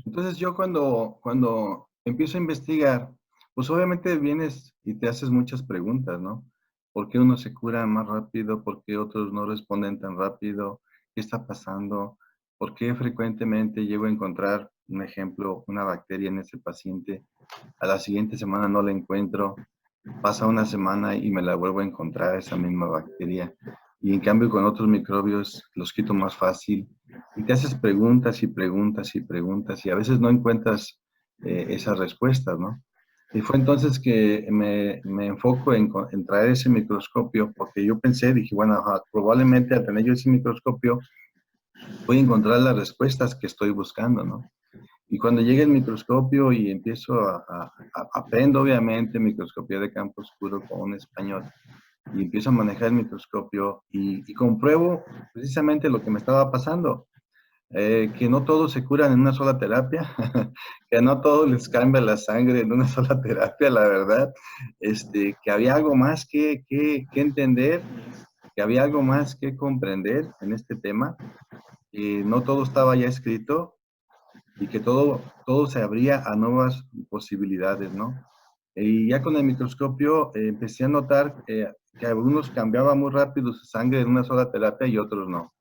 Entonces yo cuando empiezo a investigar, pues obviamente vienes y te haces muchas preguntas, ¿no? ¿Por qué unos se curan más rápido? ¿Por qué otros no responden tan rápido? ¿Qué está pasando? ¿Por qué frecuentemente llego a encontrar, un ejemplo, una bacteria en ese paciente? A la siguiente semana no la encuentro, pasa una semana y me la vuelvo a encontrar esa misma bacteria. Y en cambio con otros microbios los quito más fácil. Y te haces preguntas y preguntas y preguntas y a veces no encuentras esas respuestas, ¿no? Y fue entonces que me enfoco en traer ese microscopio, porque yo pensé, dije, bueno, ajá, probablemente al tener yo ese microscopio voy a encontrar las respuestas que estoy buscando, ¿no? Y cuando llega el microscopio y empiezo aprendo obviamente microscopía de campo oscuro con un español y empiezo a manejar el microscopio y compruebo precisamente lo que me estaba pasando, que no todos se curan en una sola terapia, que no todos les cambia la sangre en una sola terapia, la verdad, que había algo más que entender, que había algo más que comprender en este tema, que no todo estaba ya escrito y que todo se abría a nuevas posibilidades, ¿no? Y ya con el microscopio empecé a notar que algunos cambiaban muy rápido su sangre en una sola terapia y otros no.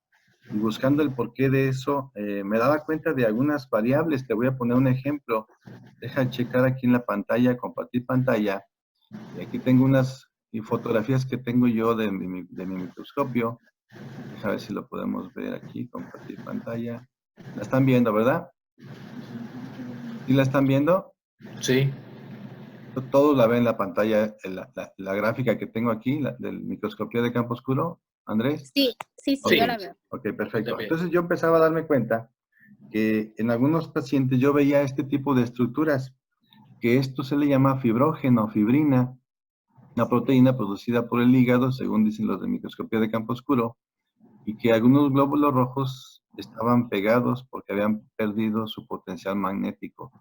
Y buscando el porqué de eso, me daba cuenta de algunas variables. Te voy a poner un ejemplo. Deja checar aquí en la pantalla, compartir pantalla. Y aquí tengo unas fotografías que tengo yo de mi microscopio. Deja ver si lo podemos ver aquí, compartir pantalla. La están viendo, ¿verdad? ¿Sí la están viendo? Sí, Todos la ven en la pantalla, la gráfica que tengo aquí, del microscopio de campo oscuro, Andrés. Sí, sí, sí, Ok, yo sí, la veo. ok, está perfecto. bien. Entonces yo empezaba a darme cuenta que en algunos pacientes yo veía este tipo de estructuras, que esto se le llama fibrógeno, fibrina, una proteína producida por el hígado, según dicen los de microscopía de campo oscuro, y que algunos glóbulos rojos estaban pegados porque habían perdido su potencial magnético.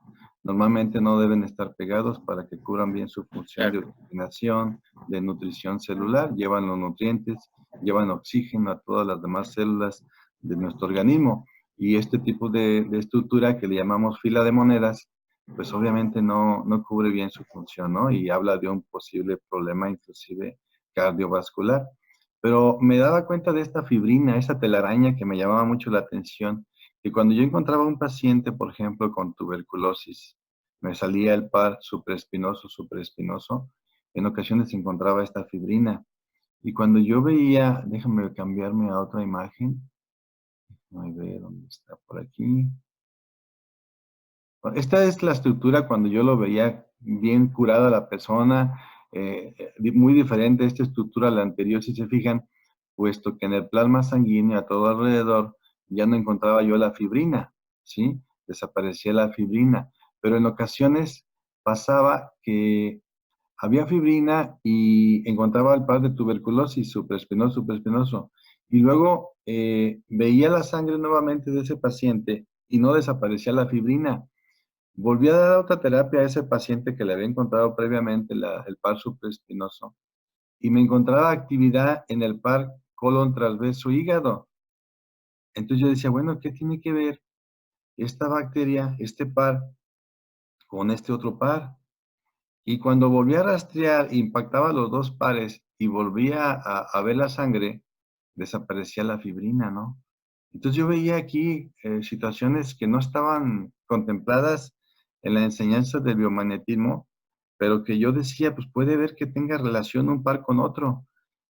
Normalmente no deben estar pegados para que cubran bien su función de Claro. oxigenación, de nutrición celular, llevan los nutrientes, llevan oxígeno a todas las demás células de nuestro organismo. Y este tipo de estructura que le llamamos fila de monedas, pues obviamente no cubre bien su función, ¿no? Y habla de un posible problema inclusive cardiovascular. Pero me daba cuenta de esta fibrina, esa telaraña que me llamaba mucho la atención, que cuando yo encontraba un paciente, por ejemplo, con tuberculosis, me salía el par supraespinoso, en ocasiones encontraba esta fibrina. Y cuando yo veía, déjame cambiarme a otra imagen, a ver dónde está por aquí. Esta es la estructura cuando yo lo veía bien curada la persona, muy diferente a esta estructura a la anterior, si se fijan, puesto que en el plasma sanguíneo a todo alrededor ya no encontraba yo la fibrina, ¿sí? Desaparecía la fibrina, pero en ocasiones pasaba que había fibrina y encontraba el par de tuberculosis, supraespinoso, y luego veía la sangre nuevamente de ese paciente y no desaparecía la fibrina. Volví a dar otra terapia a ese paciente que le había encontrado previamente el par supraespinoso y me encontraba actividad en el par colon transverso hígado. Entonces yo decía, bueno, ¿qué tiene que ver esta bacteria, este par, con este otro par? Y cuando volví a rastrear, impactaba los dos pares y volvía a ver la sangre, desaparecía la fibrina, ¿no? Entonces yo veía aquí situaciones que no estaban contempladas en la enseñanza del biomagnetismo, pero que yo decía, pues puede ver que tenga relación un par con otro.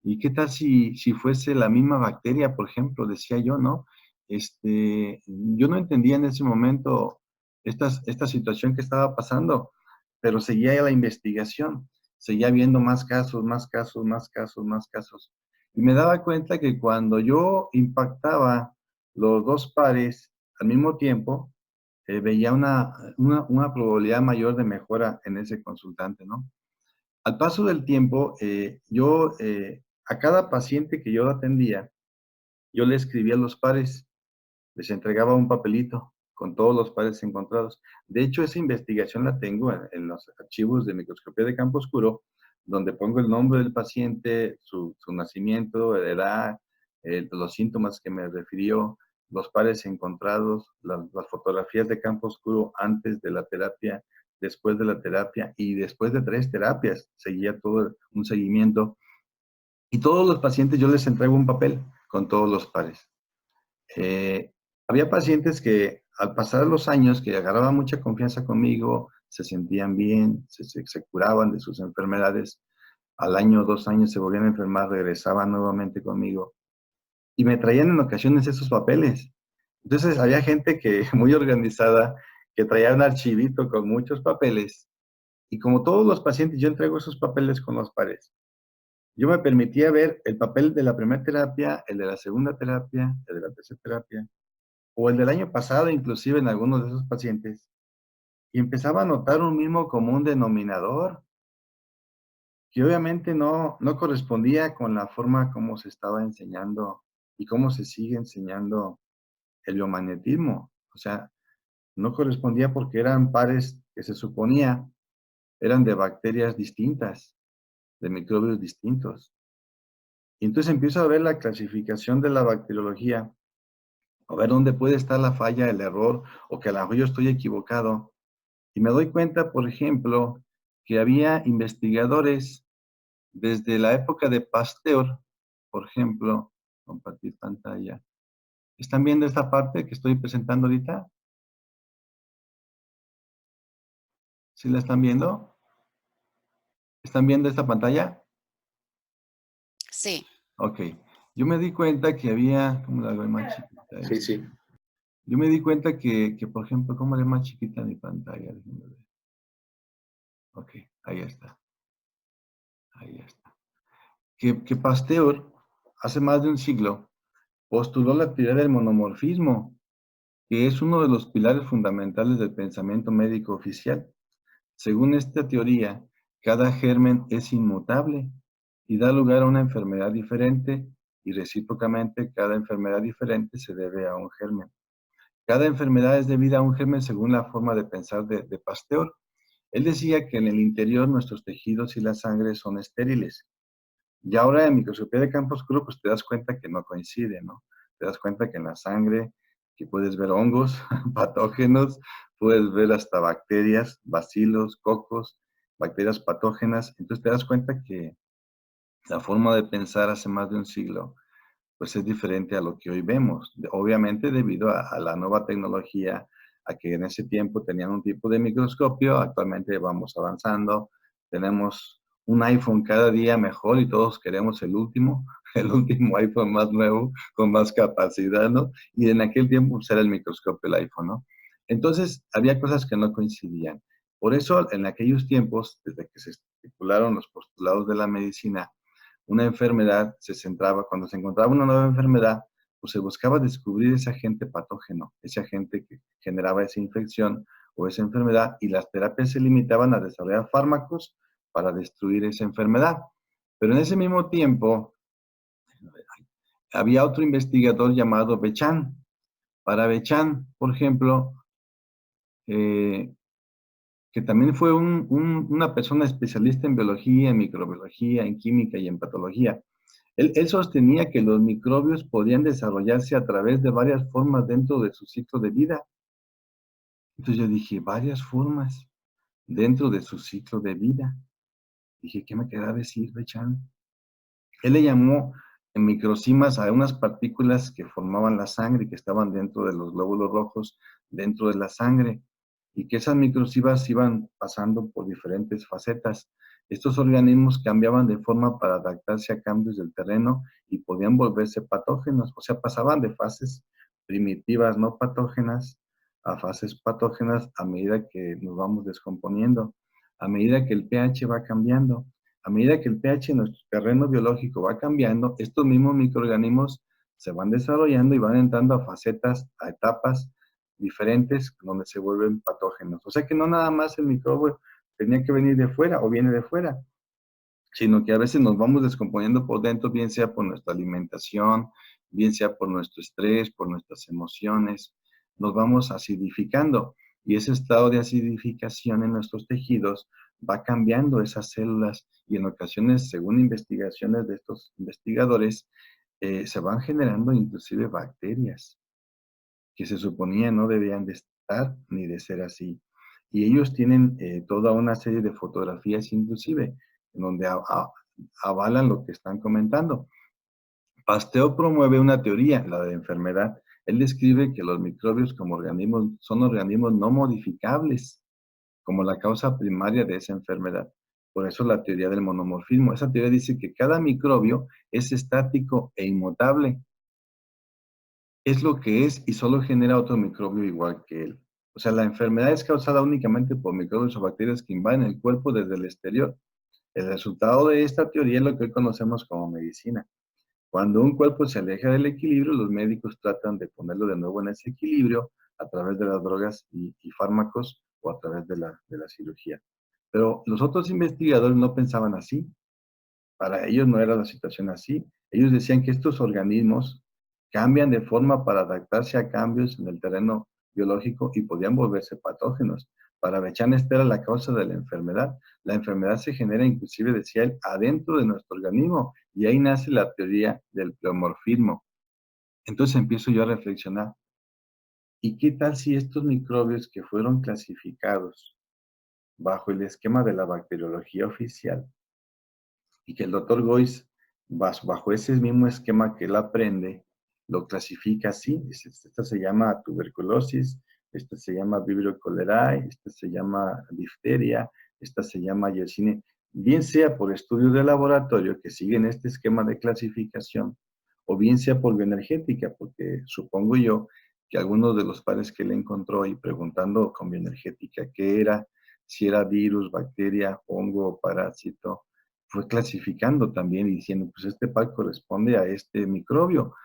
¿Y qué tal si fuese la misma bacteria, por ejemplo? Decía yo, ¿no? Yo no entendía en ese momento esta situación que estaba pasando, pero seguía la investigación, seguía viendo más casos, más casos, más casos, más casos. Y me daba cuenta que cuando yo impactaba los dos pares al mismo tiempo, veía una probabilidad mayor de mejora en ese consultante, ¿no? Al paso del tiempo, a cada paciente que yo atendía, yo le escribía los pares, les entregaba un papelito con todos los pares encontrados. De hecho, esa investigación la tengo en los archivos de microscopía de campo oscuro, donde pongo el nombre del paciente, su nacimiento, la edad, los síntomas que me refirió, los pares encontrados, las fotografías de campo oscuro antes de la terapia, después de la terapia y después de 3 terapias. Seguía todo un seguimiento. Y todos los pacientes yo les entrego un papel con todos los pares. Había pacientes que al pasar los años, que agarraban mucha confianza conmigo, se sentían bien, se curaban de sus enfermedades. Al año, 2 años se volvían a enfermar, regresaban nuevamente conmigo y me traían en ocasiones esos papeles. Entonces había gente que muy organizada, que traía un archivito con muchos papeles y como todos los pacientes yo entrego esos papeles con los pares. Yo me permitía ver el papel de la primera terapia, el de la segunda terapia, el de la tercera terapia, o el del año pasado, inclusive en algunos de esos pacientes, y empezaba a notar un mismo común denominador, que obviamente no correspondía con la forma como se estaba enseñando y cómo se sigue enseñando el biomagnetismo. O sea, no correspondía porque eran pares que se suponía eran de bacterias distintas, de microbios distintos. Y entonces empiezo a ver la clasificación de la bacteriología, a ver dónde puede estar la falla, el error, o que a lo mejor yo estoy equivocado. Y me doy cuenta, por ejemplo, que había investigadores desde la época de Pasteur, por ejemplo, compartir pantalla. ¿Están viendo esta parte que estoy presentando ahorita? ¿Sí la están viendo? ¿Están viendo esta pantalla? Sí. Ok. Yo me di cuenta que había, ¿cómo la hago más chiquita? Sí, sí. Yo me di cuenta que, por ejemplo, ¿cómo haré más chiquita mi pantalla? Déjenme ver. Ok, ahí está. Ahí está. Que Pasteur, hace más de un siglo, postuló la teoría del monomorfismo, que es uno de los pilares fundamentales del pensamiento médico oficial. Según esta teoría, cada germen es inmutable y da lugar a una enfermedad diferente y recíprocamente cada enfermedad diferente se debe a un germen. Cada enfermedad es debida a un germen según la forma de pensar de Pasteur. Él decía que en el interior nuestros tejidos y la sangre son estériles. Y ahora en microscopía de campo oscuro, pues te das cuenta que no coincide, ¿no? Te das cuenta que en la sangre, que puedes ver hongos, patógenos, puedes ver hasta bacterias, bacilos, cocos, bacterias patógenas. Entonces te das cuenta que la forma de pensar hace más de un siglo, pues es diferente a lo que hoy vemos. Obviamente debido a la nueva tecnología, a que en ese tiempo tenían un tipo de microscopio, actualmente vamos avanzando, tenemos un iPhone cada día mejor y todos queremos el último, el último iPhone más nuevo, con más capacidad, ¿no? Y en aquel tiempo pues, era el microscopio el iPhone, ¿no? Entonces, había cosas que no coincidían. Por eso, en aquellos tiempos, desde que se estipularon los postulados de la medicina, una enfermedad se centraba, cuando se encontraba una nueva enfermedad, pues se buscaba descubrir ese agente patógeno, ese agente que generaba esa infección o esa enfermedad, y las terapias se limitaban a desarrollar fármacos para destruir esa enfermedad. Pero en ese mismo tiempo, había otro investigador llamado Bechan. Para Bechan, por ejemplo, eh, que también fue una persona especialista en biología, en microbiología, en química y en patología. Él sostenía que los microbios podían desarrollarse a través de varias formas dentro de su ciclo de vida. Entonces yo dije, varias formas dentro de su ciclo de vida. Dije, ¿qué me queda decir, Bechan? Él le llamó microcimas a unas partículas que formaban la sangre y que estaban dentro de los glóbulos rojos, dentro de la sangre, y que esas microcimas iban pasando por diferentes facetas. Estos organismos cambiaban de forma para adaptarse a cambios del terreno y podían volverse patógenos, o sea, pasaban de fases primitivas no patógenas a fases patógenas a medida que nos vamos descomponiendo, a medida que el pH va cambiando. A medida que el pH en nuestro terreno biológico va cambiando, estos mismos microorganismos se van desarrollando y van entrando a facetas, a etapas diferentes donde se vuelven patógenos. O sea que no nada más el microbio tenía que venir de fuera o viene de fuera, sino que a veces nos vamos descomponiendo por dentro, bien sea por nuestra alimentación, bien sea por nuestro estrés, por nuestras emociones, nos vamos acidificando y ese estado de acidificación en nuestros tejidos va cambiando esas células y en ocasiones, según investigaciones de estos investigadores, se van generando inclusive bacterias. que se suponía no debían de estar ni de ser así. Y ellos tienen toda una serie de fotografías inclusive, en donde avalan lo que están comentando. Pasteur promueve una teoría, la de enfermedad. Él describe que los microbios como organismos son organismos no modificables, como la causa primaria de esa enfermedad. Por eso la teoría del monomorfismo. Esa teoría dice que cada microbio es estático e inmutable. Es lo que es y solo genera otro microbio igual que él. O sea, la enfermedad es causada únicamente por microbios o bacterias que invaden el cuerpo desde el exterior. El resultado de esta teoría es lo que hoy conocemos como medicina. Cuando un cuerpo se aleja del equilibrio, los médicos tratan de ponerlo de nuevo en ese equilibrio a través de las drogas y fármacos o a través de la cirugía. Pero los otros investigadores no pensaban así. Para ellos no era la situación así. Ellos decían que estos organismos cambian de forma para adaptarse a cambios en el terreno biológico y podían volverse patógenos. Para Bechan esta era la causa de la enfermedad. La enfermedad se genera inclusive, decía él, adentro de nuestro organismo y ahí nace la teoría del pleomorfismo. Entonces empiezo yo a reflexionar. ¿Y qué tal si estos microbios que fueron clasificados bajo el esquema de la bacteriología oficial y que el doctor Goiz, bajo ese mismo esquema que él aprende, lo clasifica así? Esta se llama tuberculosis, esta se llama Vibrio cholerae, esta se llama difteria, esta se llama Yersinia, bien sea por estudios de laboratorio que siguen este esquema de clasificación, o bien sea por bioenergética, porque supongo yo que algunos de los pares que él encontró y preguntando con bioenergética qué era, si era virus, bacteria, hongo o parásito, fue clasificando también y diciendo, pues este par corresponde a este microbio.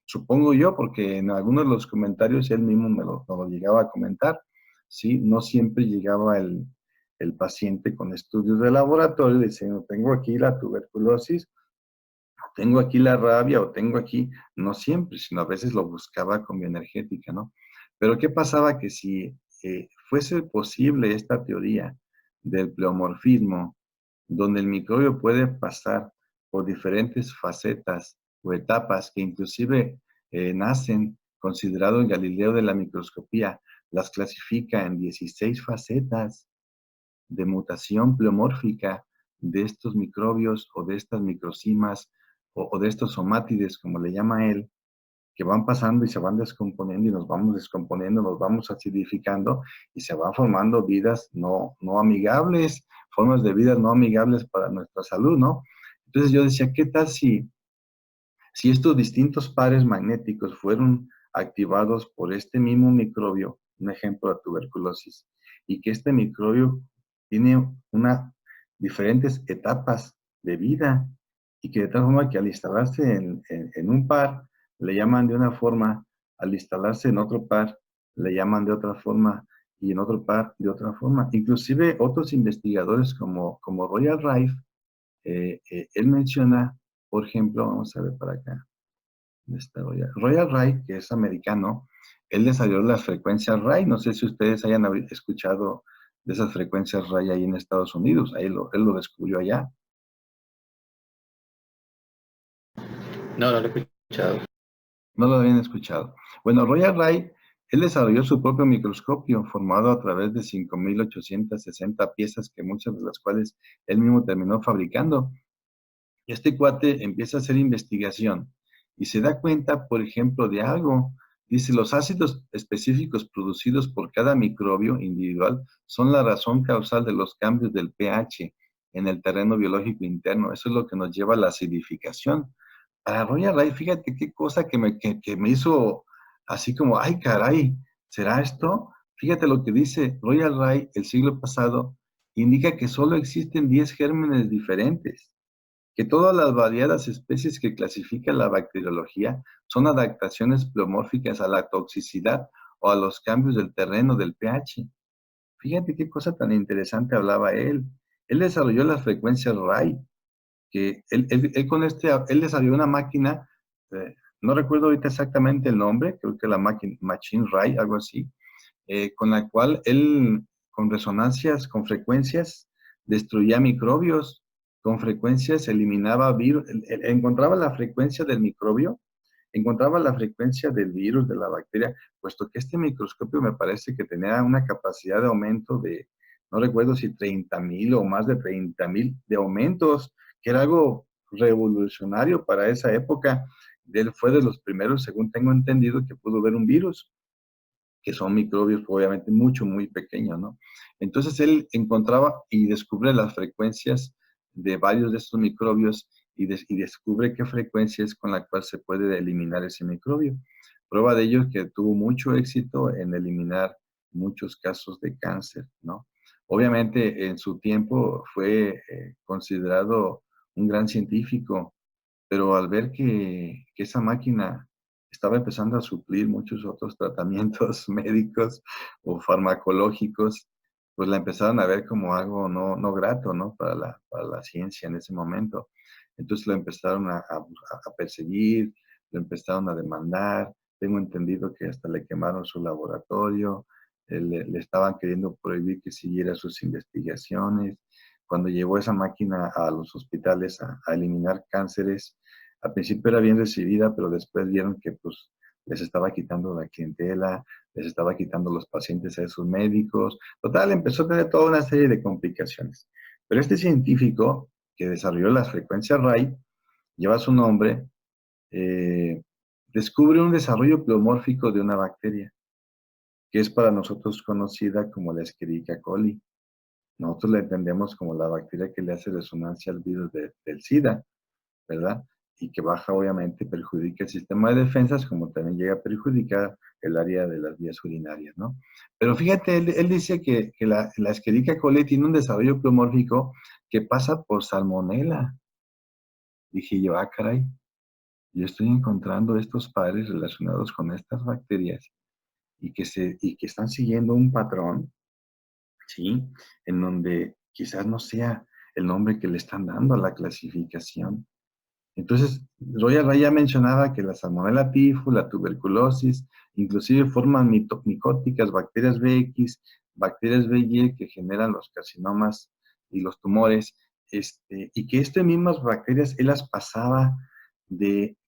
Supongo yo, porque en algunos de los comentarios él mismo me lo llegaba a comentar, ¿sí? No siempre llegaba el paciente con estudios de laboratorio diciendo, tengo aquí la tuberculosis, tengo aquí la rabia o tengo aquí, no siempre, sino a veces lo buscaba con bioenergética, ¿no? Pero ¿qué pasaba? Que si fuese posible esta teoría del pleomorfismo, donde el microbio puede pasar por diferentes facetas o etapas que inclusive nacen, considerado en Galileo de la microscopía, las clasifica en 16 facetas de mutación pleomórfica de estos microbios o de estas microcimas o de estos somátides, como le llama él, que van pasando y se van descomponiendo y nos vamos descomponiendo, nos vamos acidificando y se van formando vidas no amigables, formas de vidas no amigables para nuestra salud, ¿no? Entonces yo decía, ¿qué tal si estos distintos pares magnéticos fueron activados por este mismo microbio, un ejemplo, la tuberculosis, y que este microbio tiene diferentes etapas de vida y que de tal forma que al instalarse en un par le llaman de una forma, al instalarse en otro par le llaman de otra forma y en otro par de otra forma. Inclusive otros investigadores como Royal Rife, él menciona, por ejemplo, vamos a ver para acá, Royal Rife, que es americano, él desarrolló las frecuencias RAI. No sé si ustedes hayan escuchado de esas frecuencias RAI ahí en Estados Unidos. Él lo descubrió allá. No, no lo he escuchado. No lo habían escuchado. Bueno, Royal Rife, él desarrolló su propio microscopio formado a través de 5.860 piezas, que muchas de las cuales él mismo terminó fabricando. Este cuate empieza a hacer investigación y se da cuenta, por ejemplo, de algo. Dice, los ácidos específicos producidos por cada microbio individual son la razón causal de los cambios del pH en el terreno biológico interno. Eso es lo que nos lleva a la acidificación. Para Royal Rife, fíjate qué cosa que me hizo así como, ay caray, ¿será esto? Fíjate lo que dice Royal Rife el siglo pasado, indica que solo existen 10 gérmenes diferentes, que todas las variadas especies que clasifica la bacteriología son adaptaciones pleomórficas a la toxicidad o a los cambios del terreno del pH. Fíjate qué cosa tan interesante hablaba él. Él desarrolló las frecuencias RAI, que él desarrolló una máquina, no recuerdo ahorita exactamente el nombre, creo que la máquina Machine RAI, algo así, con la cual él, con resonancias, con frecuencias, destruía microbios, con frecuencias eliminaba virus, encontraba la frecuencia del microbio encontraba la frecuencia del virus, de la bacteria, puesto que este microscopio me parece que tenía una capacidad de aumento de, no recuerdo si 30,000 o más de 30,000 de aumentos, que era algo revolucionario para esa época. Él fue de los primeros, según tengo entendido, que pudo ver un virus, que son microbios obviamente muy pequeños, ¿no? Entonces él encontraba y descubre las frecuencias de varios de estos microbios y descubre qué frecuencia es con la cual se puede eliminar ese microbio. Prueba de ello es que tuvo mucho éxito en eliminar muchos casos de cáncer, ¿no? Obviamente en su tiempo fue considerado un gran científico, pero al ver que esa máquina estaba empezando a suplir muchos otros tratamientos médicos o farmacológicos, pues la empezaron a ver como algo no grato, ¿no? Para la ciencia en ese momento. Entonces lo empezaron a perseguir, lo empezaron a demandar. Tengo entendido que hasta le quemaron su laboratorio, le estaban queriendo prohibir que siguiera sus investigaciones. Cuando llevó esa máquina a los hospitales a eliminar cánceres, al principio era bien recibida, pero después vieron que pues les estaba quitando la clientela, les estaba quitando los pacientes a esos médicos. Total, empezó a tener toda una serie de complicaciones. Pero este científico que desarrolló las frecuencias RAI, lleva su nombre, descubre un desarrollo pleomórfico de una bacteria, que es para nosotros conocida como la Escherichia coli. Nosotros la entendemos como la bacteria que le hace resonancia al virus del SIDA, ¿verdad? Y que baja, obviamente, perjudica el sistema de defensas, como también llega a perjudicar el área de las vías urinarias, ¿no? Pero fíjate, él dice que la Escherichia coli tiene un desarrollo pleomórfico que pasa por salmonela. Dije yo, ah, caray, yo estoy encontrando estos pares relacionados con estas bacterias y que están siguiendo un patrón, ¿sí? En donde quizás no sea el nombre que le están dando a la clasificación. Entonces, Royal Ray ya mencionaba que la Salmonella typhi, la tuberculosis, inclusive forman micóticas, bacterias BX, bacterias BY que generan los carcinomas y los tumores, y que estas mismas bacterias él las pasaba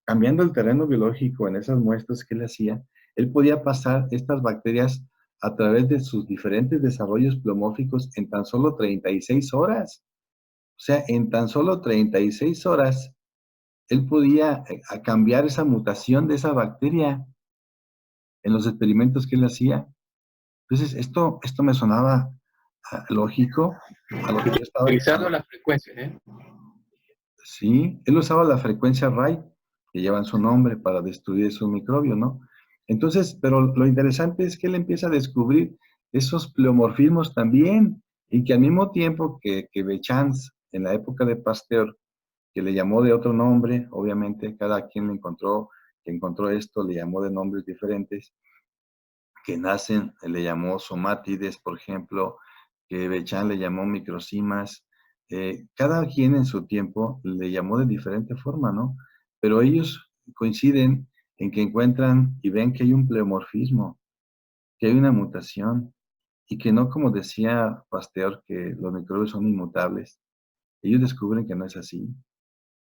cambiando el terreno biológico en esas muestras que él hacía, él podía pasar estas bacterias a través de sus diferentes desarrollos pleomórficos en tan solo 36 horas. O sea, en tan solo 36 horas, él podía cambiar esa mutación de esa bacteria en los experimentos que él hacía. Entonces, esto me sonaba lógico a lo que yo estaba... Utilizando las frecuencias, ¿eh? Sí, él usaba la frecuencia RAI, que llevan su nombre para destruir esos microbios, ¿no? Entonces, pero lo interesante es que él empieza a descubrir esos pleomorfismos también, y que al mismo tiempo que Béchamp, en la época de Pasteur, que le llamó de otro nombre, obviamente cada quien que encontró esto, le llamó de nombres diferentes, que nacen, le llamó somátides, por ejemplo, que Béchamp le llamó microcimas, cada quien en su tiempo le llamó de diferente forma, ¿no? Pero ellos coinciden en que encuentran y ven que hay un pleomorfismo, que hay una mutación, y que no como decía Pasteur, que los microbios son inmutables. Ellos descubren que no es así,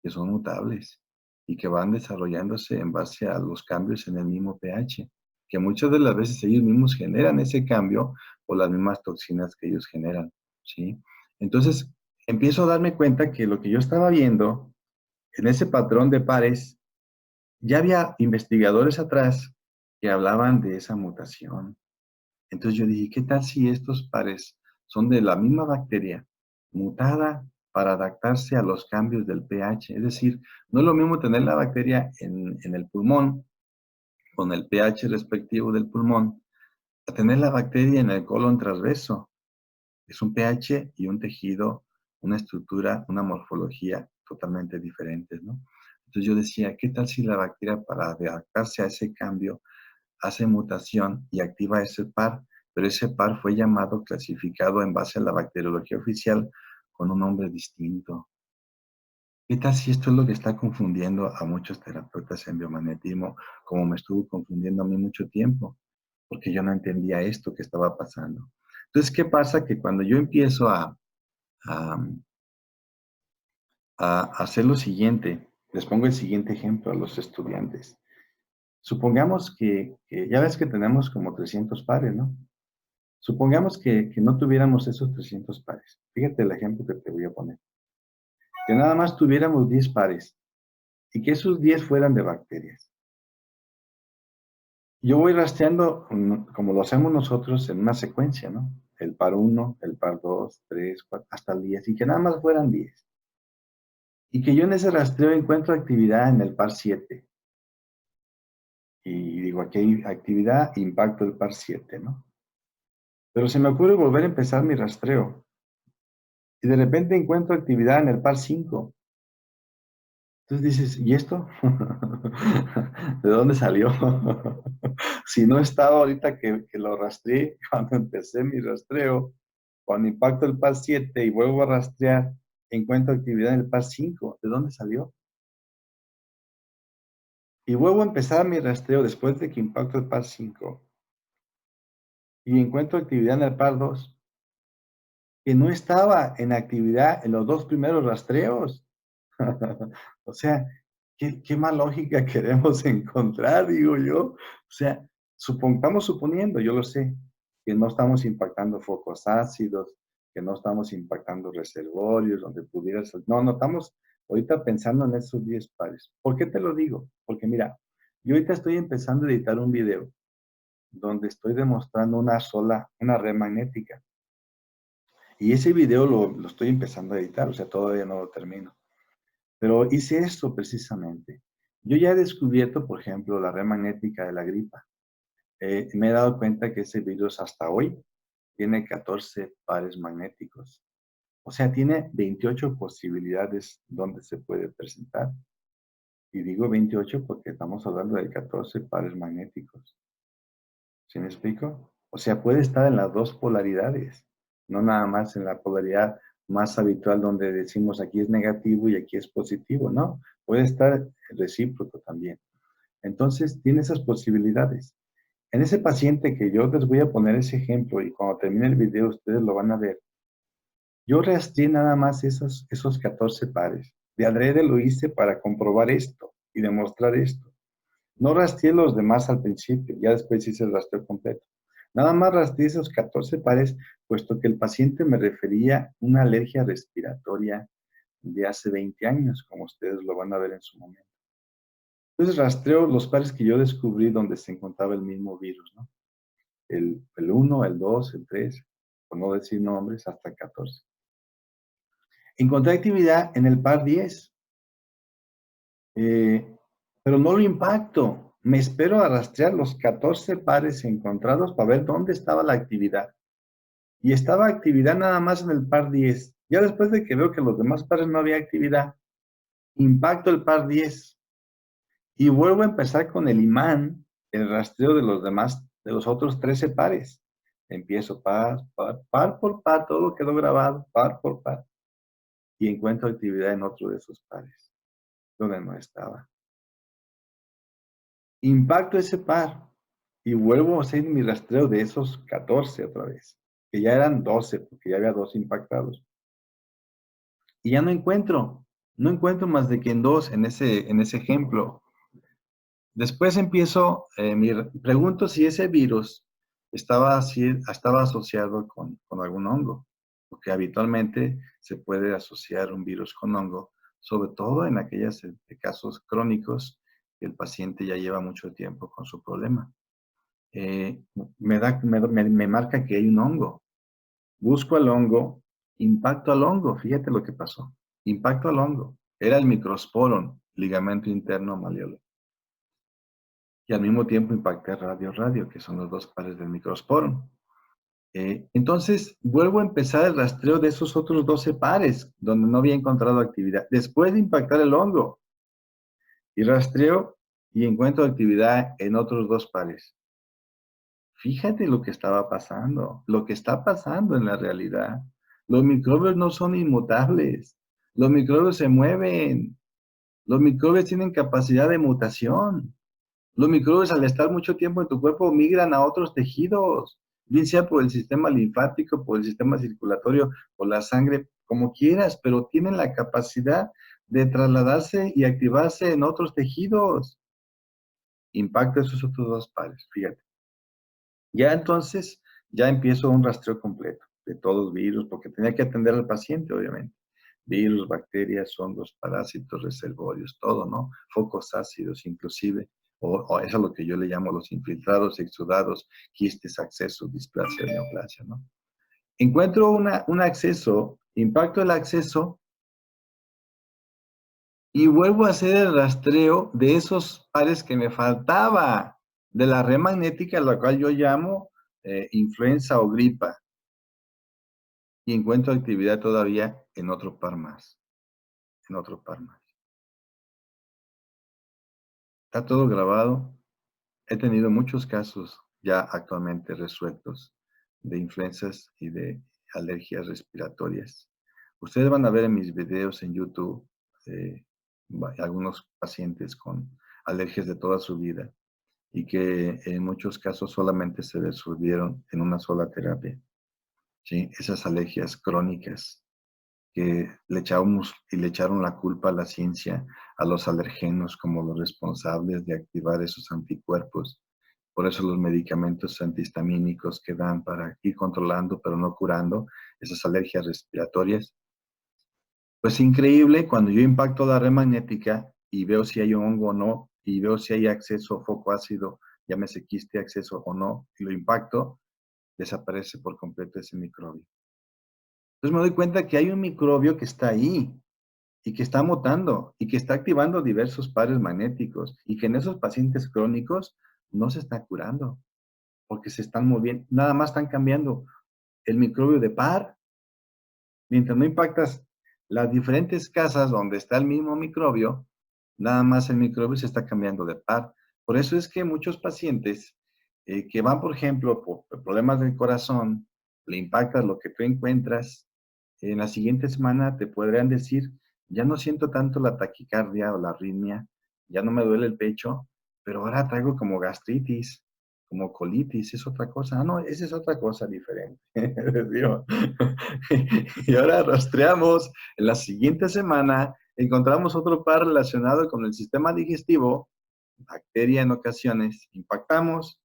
que son mutables y que van desarrollándose en base a los cambios en el mismo pH, que muchas de las veces ellos mismos generan ese cambio por las mismas toxinas que ellos generan, ¿sí? Entonces, empiezo a darme cuenta que lo que yo estaba viendo en ese patrón de pares, ya había investigadores atrás que hablaban de esa mutación. Entonces yo dije, ¿qué tal si estos pares son de la misma bacteria mutada para adaptarse a los cambios del pH? Es decir, no es lo mismo tener la bacteria en el pulmón, con el pH respectivo del pulmón, a tener la bacteria en el colon transverso. Es un pH y un tejido, una estructura, una morfología totalmente diferentes, ¿no? Entonces yo decía, ¿qué tal si la bacteria para adaptarse a ese cambio hace mutación y activa ese par, pero ese par fue llamado, clasificado en base a la bacteriología oficial con un nombre distinto? ¿Qué tal si esto es lo que está confundiendo a muchos terapeutas en biomagnetismo, como me estuvo confundiendo a mí mucho tiempo? Porque yo no entendía esto que estaba pasando. Entonces, ¿qué pasa? Que cuando yo empiezo a hacer lo siguiente, les pongo el siguiente ejemplo a los estudiantes. Supongamos que ya ves que tenemos como 300 pares, ¿no? Supongamos que no tuviéramos esos 300 pares. Fíjate el ejemplo que te voy a poner. Que nada más tuviéramos 10 pares y que esos 10 fueran de bacterias. Yo voy rastreando como lo hacemos nosotros en una secuencia, ¿no? El par 1, el par 2, 3, 4, hasta el 10, y que nada más fueran 10. Y que yo en ese rastreo encuentro actividad en el par 7. Y digo, aquí hay actividad, impacto el par 7, ¿no? Pero se me ocurre volver a empezar mi rastreo. Y de repente encuentro actividad en el par 5. Entonces dices, ¿y esto? ¿De dónde salió? Si no estaba ahorita que lo rastreé, cuando empecé mi rastreo, cuando impacto el par 7 y vuelvo a rastrear, encuentro actividad en el par 5. ¿De dónde salió? Y vuelvo a empezar mi rastreo después de que impacto el par 5 y encuentro actividad en el par 2, que no estaba en actividad en los dos primeros rastreos. O sea, ¿qué más lógica queremos encontrar, digo yo? O sea, estamos suponiendo, yo lo sé, que no estamos impactando focos ácidos, que no estamos impactando reservorios donde pudiera ser. No, no estamos ahorita pensando en esos 10 pares. ¿Por qué te lo digo? Porque mira, yo ahorita estoy empezando a editar un video donde estoy demostrando una red magnética. Y ese video lo estoy empezando a editar, o sea, todavía no lo termino. Pero hice esto precisamente. Yo ya he descubierto, por ejemplo, la red magnética de la gripa. Me he dado cuenta que ese virus hasta hoy tiene 14 pares magnéticos. O sea, tiene 28 posibilidades donde se puede presentar. Y digo 28 porque estamos hablando de 14 pares magnéticos. ¿Sí me explico? O sea, puede estar en las dos polaridades, no nada más en la polaridad más habitual donde decimos aquí es negativo y aquí es positivo, no, puede estar recíproco también. Entonces, tiene esas posibilidades. En ese paciente que yo les voy a poner ese ejemplo y cuando termine el video ustedes lo van a ver, yo rastreé nada más esos 14 pares. De adrede lo hice para comprobar esto y demostrar esto. No rastreé los demás al principio, ya después hice el rastreo completo. Nada más rastreé esos 14 pares, puesto que el paciente me refería una alergia respiratoria de hace 20 años, como ustedes lo van a ver en su momento. Entonces rastreo los pares que yo descubrí donde se encontraba el mismo virus, ¿no? El 1, el 2, el 3, por no decir nombres, hasta el 14. Encontré actividad en el par 10. Pero no lo impacto. Me espero a rastrear los 14 pares encontrados para ver dónde estaba la actividad. Y estaba actividad nada más en el par 10. Ya después de que veo que los demás pares no había actividad, impacto el par 10. Y vuelvo a empezar con el imán, el rastreo de los demás, de los otros 13 pares. Empiezo par por par, todo quedó grabado, par por par. Y encuentro actividad en otro de esos pares, donde no estaba. Impacto ese par y vuelvo a hacer mi rastreo de esos 14 otra vez, que ya eran 12, porque ya había 2 impactados. Y ya no encuentro más de que en 2 en ese ejemplo. Después empiezo, pregunto si ese virus estaba asociado con algún hongo, porque habitualmente se puede asociar un virus con hongo, sobre todo en aquellos casos crónicos que el paciente ya lleva mucho tiempo con su problema. Me marca que hay un hongo. Busco al hongo, impacto al hongo, fíjate lo que pasó. Impacto al hongo. Era el microsporon, ligamento interno maleolo. Y al mismo tiempo impacté radio, que son los dos pares del microsporon. Entonces, vuelvo a empezar el rastreo de esos otros 12 pares, donde no había encontrado actividad. Después de impactar el hongo, y rastreo y encuentro actividad en otros 2 pares. Fíjate lo que estaba pasando, lo que está pasando en la realidad. Los microbios no son inmutables. Los microbios se mueven. Los microbios tienen capacidad de mutación. Los microbios al estar mucho tiempo en tu cuerpo migran a otros tejidos, bien sea por el sistema linfático, por el sistema circulatorio, por la sangre, como quieras, pero tienen la capacidad de trasladarse y activarse en otros tejidos. impacto esos otros dos pares, fíjate. Ya entonces, ya empiezo un rastreo completo de todos los virus, porque tenía que atender al paciente, obviamente. Virus, bacterias, hongos, parásitos, reservorios, todo, ¿no? Focos ácidos, inclusive, o eso es lo que yo le llamo los infiltrados, exudados, quistes, accesos, displasia, neoplasia, ¿no? Encuentro un acceso, impacto el acceso y vuelvo a hacer el rastreo de esos pares que me faltaba, de la red magnética, la cual yo llamo influenza o gripa, y encuentro actividad todavía en otro par más, en otro par más. Está todo grabado. He tenido muchos casos ya actualmente resueltos de influencias y de alergias respiratorias. Ustedes van a ver en mis videos en YouTube algunos pacientes con alergias de toda su vida y que en muchos casos solamente se resolvieron en una sola terapia. ¿Sí? Esas alergias crónicas que le echamos y le echaron la culpa a la ciencia, a los alergenos como los responsables de activar esos anticuerpos. Por eso los medicamentos antihistamínicos que dan para ir controlando, pero no curando esas alergias respiratorias. Pues increíble, cuando yo impacto la red magnética y veo si hay un hongo o no, y veo si hay acceso a foco ácido, llámese quiste acceso o no, y lo impacto, desaparece por completo ese microbio. Entonces me doy cuenta que hay un microbio que está ahí y que está mutando y que está activando diversos pares magnéticos y que en esos pacientes crónicos no se está curando porque se están moviendo, nada más están cambiando el microbio de par. Mientras no impactas las diferentes casas donde está el mismo microbio, nada más el microbio se está cambiando de par. Por eso es que muchos pacientes que van, por ejemplo, por problemas del corazón, le impactas lo que tú encuentras, en la siguiente semana te podrían decir, ya no siento tanto la taquicardia o la arritmia, ya no me duele el pecho, pero ahora traigo como gastritis, como colitis, es otra cosa. Ah, no, esa es otra cosa diferente. Digo, y ahora rastreamos, en la siguiente semana encontramos otro par relacionado con el sistema digestivo, bacteria en ocasiones, impactamos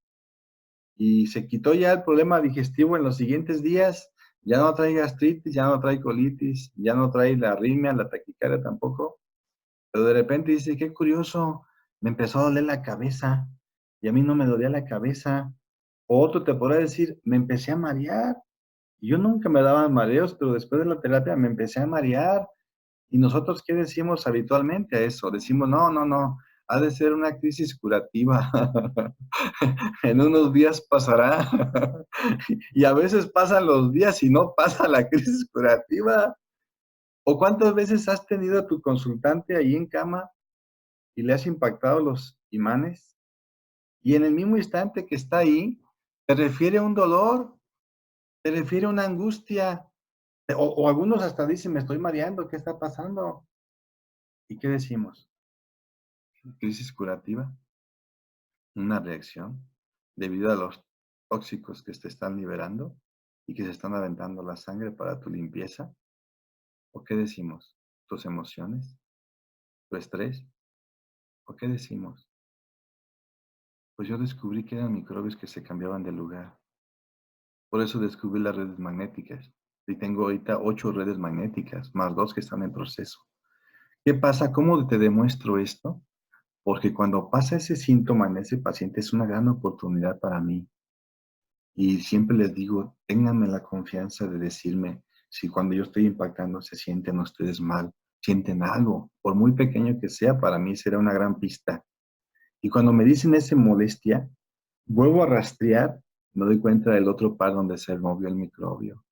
y se quitó ya el problema digestivo en los siguientes días, ya no trae gastritis, ya no trae colitis, ya no trae la arritmia, la taquicardia tampoco, pero de repente dice, qué curioso, me empezó a doler la cabeza y a mí no me dolía la cabeza. O otro te podrá decir, me empecé a marear. Yo nunca me daban mareos, pero después de la terapia me empecé a marear. ¿Y nosotros qué decimos habitualmente a eso? Decimos, no, no, no, ha de ser una crisis curativa. En unos días pasará. Y a veces pasan los días y no pasa la crisis curativa. ¿O cuántas veces has tenido a tu consultante ahí en cama y le has impactado los imanes? Y en el mismo instante que está ahí, te refiere a un dolor, te refiere a una angustia. O algunos hasta dicen, me estoy mareando, ¿qué está pasando? ¿Y qué decimos? Crisis curativa, una reacción debido a los tóxicos que te están liberando y que se están aventando la sangre para tu limpieza. ¿O qué decimos? ¿Tus emociones? ¿Tu estrés? ¿O qué decimos? Pues yo descubrí que eran microbios que se cambiaban de lugar. Por eso descubrí las redes magnéticas. Y tengo ahorita 8 redes magnéticas, más 2 que están en proceso. ¿Qué pasa? ¿Cómo te demuestro esto? Porque cuando pasa ese síntoma en ese paciente es una gran oportunidad para mí. Y siempre les digo, ténganme la confianza de decirme si cuando yo estoy impactando se sienten ustedes mal, sienten algo, por muy pequeño que sea, para mí será una gran pista. Y cuando me dicen esa molestia, vuelvo a rastrear, me doy cuenta del otro par donde se movió el microbio.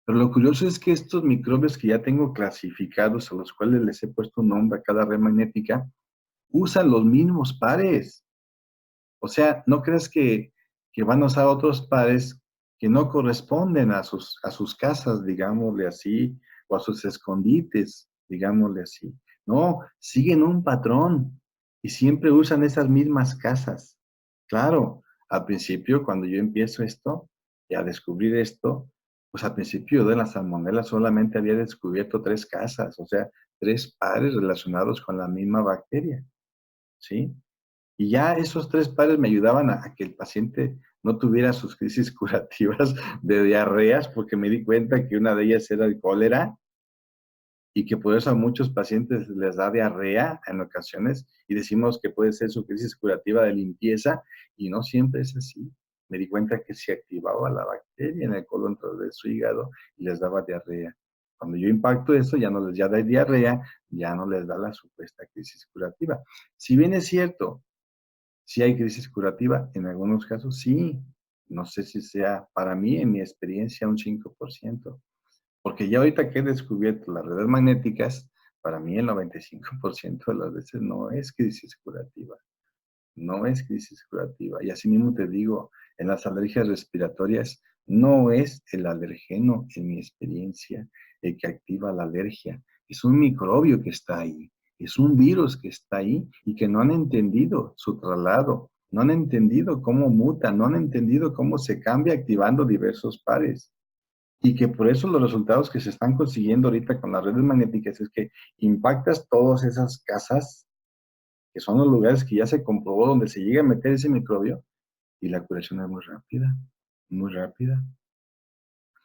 Pero lo curioso es que estos microbios que ya tengo clasificados, a los cuales les he puesto un nombre a cada red magnética, usan los mismos pares. O sea, no creas que van a usar otros pares que no corresponden a sus casas, digámosle así, o a sus escondites, digámosle así. No, siguen un patrón y siempre usan esas mismas casas. Claro, al principio, cuando yo empiezo esto y a descubrir esto, pues al principio de la salmonela solamente había descubierto 3 casas, o sea, 3 pares relacionados con la misma bacteria, ¿sí? Y ya esos 3 pares me ayudaban a que el paciente no tuviera sus crisis curativas de diarreas, porque me di cuenta que una de ellas era el cólera y que por eso a muchos pacientes les da diarrea en ocasiones y decimos que puede ser su crisis curativa de limpieza y no siempre es así. Me di cuenta que se activaba la bacteria en el colon de su hígado y les daba diarrea. Cuando yo impacto eso, ya no les da diarrea, ya no les da la supuesta crisis curativa. Si bien es cierto, si hay crisis curativa, en algunos casos sí. No sé si sea para mí, en mi experiencia, un 5%. Porque ya ahorita que he descubierto las redes magnéticas, para mí el 95% de las veces no es crisis curativa. No es crisis curativa. Y así mismo te digo, en las alergias respiratorias, no es el alergeno, en mi experiencia, el que activa la alergia. Es un microbio que está ahí. Es un virus que está ahí y que no han entendido su traslado. No han entendido cómo muta. No han entendido cómo se cambia activando diversos pares. Y que por eso los resultados que se están consiguiendo ahorita con las redes magnéticas es que impactas todas esas casas, que son los lugares que ya se comprobó donde se llega a meter ese microbio, y la curación es muy rápida,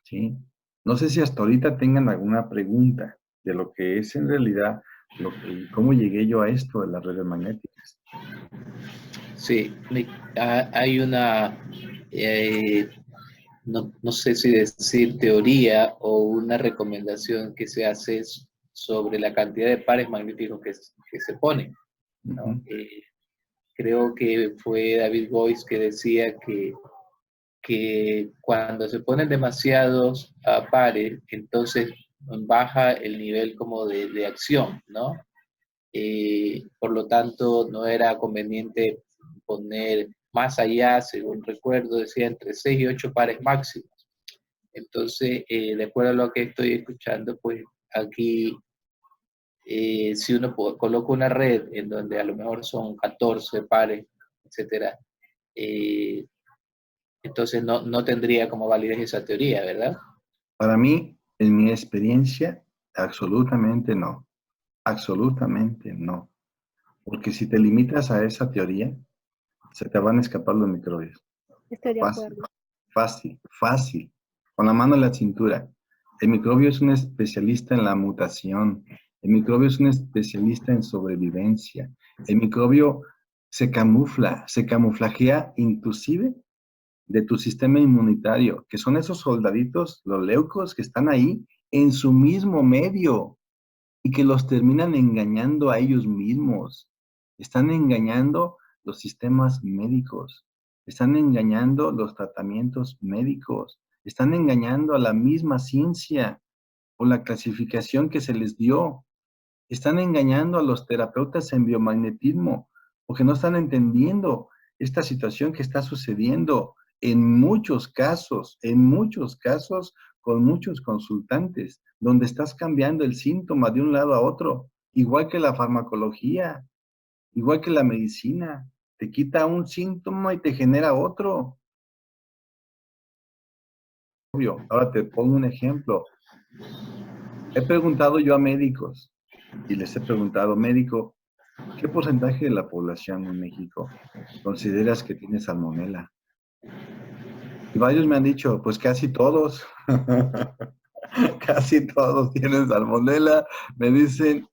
¿sí? No sé si hasta ahorita tengan alguna pregunta de lo que es en realidad, cómo llegué yo a esto de las redes magnéticas. Sí, hay una, no sé si decir teoría o una recomendación que se hace sobre la cantidad de pares magnéticos que se ponen, ¿no? Creo que fue David Boyce que decía que cuando se ponen demasiados pares, entonces baja el nivel como de acción, ¿no? Por lo tanto, no era conveniente poner más allá, según recuerdo, decía entre 6 y 8 pares máximos. Entonces, de acuerdo a lo que estoy escuchando, pues aquí, si uno coloca una red en donde a lo mejor son 14 pares, etcétera, entonces no tendría como validez esa teoría, ¿verdad? Para mí, en mi experiencia, absolutamente no. Absolutamente no. Porque si te limitas a esa teoría, se te van a escapar los microbios. Estoy de Fácil, acuerdo. fácil, fácil. Con la mano en la cintura. El microbio es un especialista en la mutación. El microbio es un especialista en sobrevivencia. El microbio se camufla, se camuflajea inclusive de tu sistema inmunitario, que son esos soldaditos, los leucos, que están ahí en su mismo medio y que los terminan engañando a ellos mismos. Están engañando los sistemas médicos, están engañando los tratamientos médicos, están engañando a la misma ciencia o la clasificación que se les dio. Están engañando a los terapeutas en biomagnetismo porque no están entendiendo esta situación que está sucediendo en muchos casos, con muchos consultantes, donde estás cambiando el síntoma de un lado a otro, igual que la farmacología, igual que la medicina. Te quita un síntoma y te genera otro. Obvio. Ahora te pongo un ejemplo. He preguntado yo a médicos y les he preguntado, médico, ¿qué porcentaje de la población en México consideras que tiene salmonela? Y varios me han dicho, pues casi todos. Casi todos tienen salmonela. Me dicen,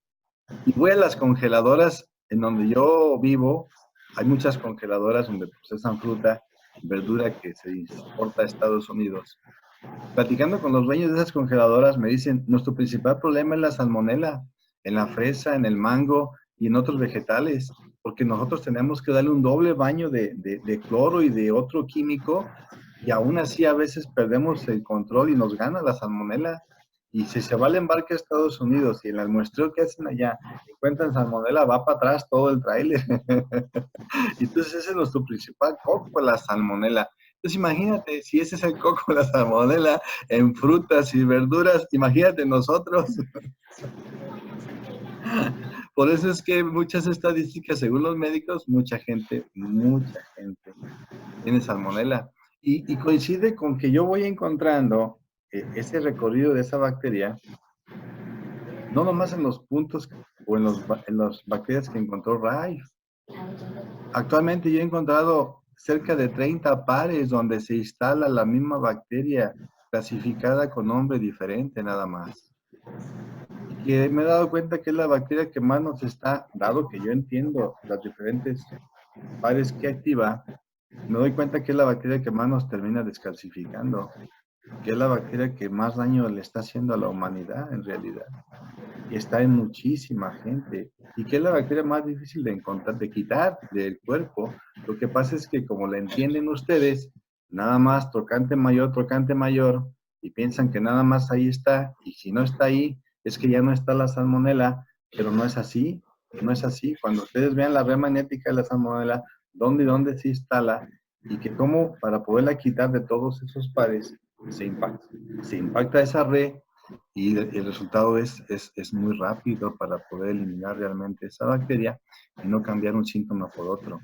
y voy a las congeladoras en donde yo vivo. Hay muchas congeladoras donde procesan fruta, verdura que se exporta a Estados Unidos. Platicando con los dueños de esas congeladoras me dicen, nuestro principal problema es la salmonela, en la fresa, en el mango y en otros vegetales, porque nosotros tenemos que darle un doble baño de cloro y de otro químico, y aún así a veces perdemos el control y nos gana la salmonela. Y si se va al embarque a Estados Unidos y en el muestreo que hacen allá encuentran salmonela, va para atrás todo el tráiler. Entonces ese es nuestro principal coco, la salmonela. Entonces imagínate, si ese es el coco, la salmonela, en frutas y verduras, imagínate nosotros. Por eso es que muchas estadísticas, según los médicos, mucha gente tiene salmonela. Y coincide con que yo voy encontrando ese recorrido de esa bacteria, no nomás en los puntos o en las bacterias que encontró Rife, Actualmente yo he encontrado cerca de 30 pares donde se instala la misma bacteria clasificada con nombre diferente nada más. Y que me he dado cuenta que es la bacteria que más nos está, dado que yo entiendo las diferentes pares que activa, me doy cuenta que es la bacteria que más nos termina descalcificando, que es la bacteria que más daño le está haciendo a la humanidad en realidad. Y está en muchísima gente. Y que es la bacteria más difícil de encontrar, de quitar del cuerpo. Lo que pasa es que como la entienden ustedes, nada más trocante mayor, y piensan que nada más ahí está, y si no está ahí, es que ya no está la salmonela, pero no es así, no es así. Cuando ustedes vean la red magnética de la salmonela, dónde y dónde se instala, y que cómo para poderla quitar de todos esos pares, se impacta esa red, y el resultado es muy rápido para poder eliminar realmente esa bacteria y no cambiar un síntoma por otro.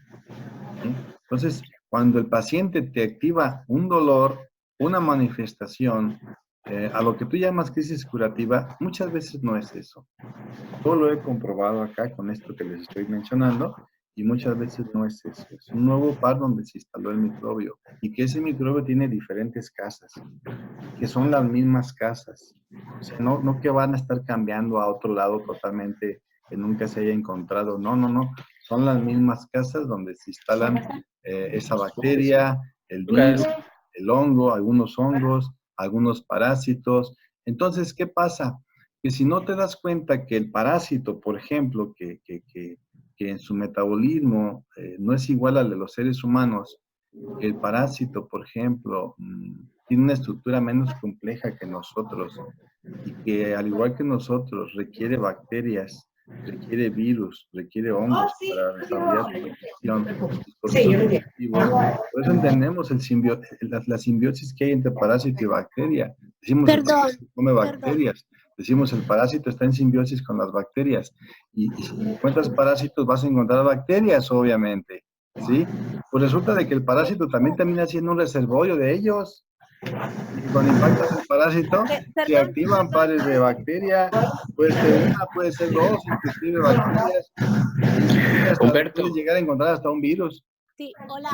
¿Sí? Entonces, cuando el paciente te activa un dolor, una manifestación, a lo que tú llamas crisis curativa, muchas veces no es eso. Yo lo he comprobado acá con esto que les estoy mencionando y muchas veces no es eso. Es un nuevo par donde se instaló el microbio y que ese microbio tiene diferentes casas, que son las mismas casas. O sea, no que van a estar cambiando a otro lado totalmente que nunca se haya encontrado. No, no, no. Son las mismas casas donde se instalan esa bacteria, el virus, el hongo, algunos parásitos. Entonces, ¿qué pasa? Que si no te das cuenta que el parásito, por ejemplo, que en su metabolismo no es igual al de los seres humanos, que el parásito, por ejemplo, tiene una estructura menos compleja que nosotros y que al igual que nosotros requiere bacterias, requiere virus, requiere hongos para desarrollar su digestión, sus procesos digestivos. Por eso entendemos la simbiosis que hay entre parásito y bacteria. Decimos el parásito come bacterias, decimos el parásito está en simbiosis con las bacterias. Y si encuentras parásitos vas a encontrar bacterias, obviamente. ¿Sí? Pues resulta de que el parásito también termina siendo un reservorio de ellos. Y cuando impactas el parásito, se activan pares de bacteria. Puede ser una, puede ser dos, inclusive bacterias. Y hasta Humberto. puedes llegar a encontrar hasta un virus. Sí, hola.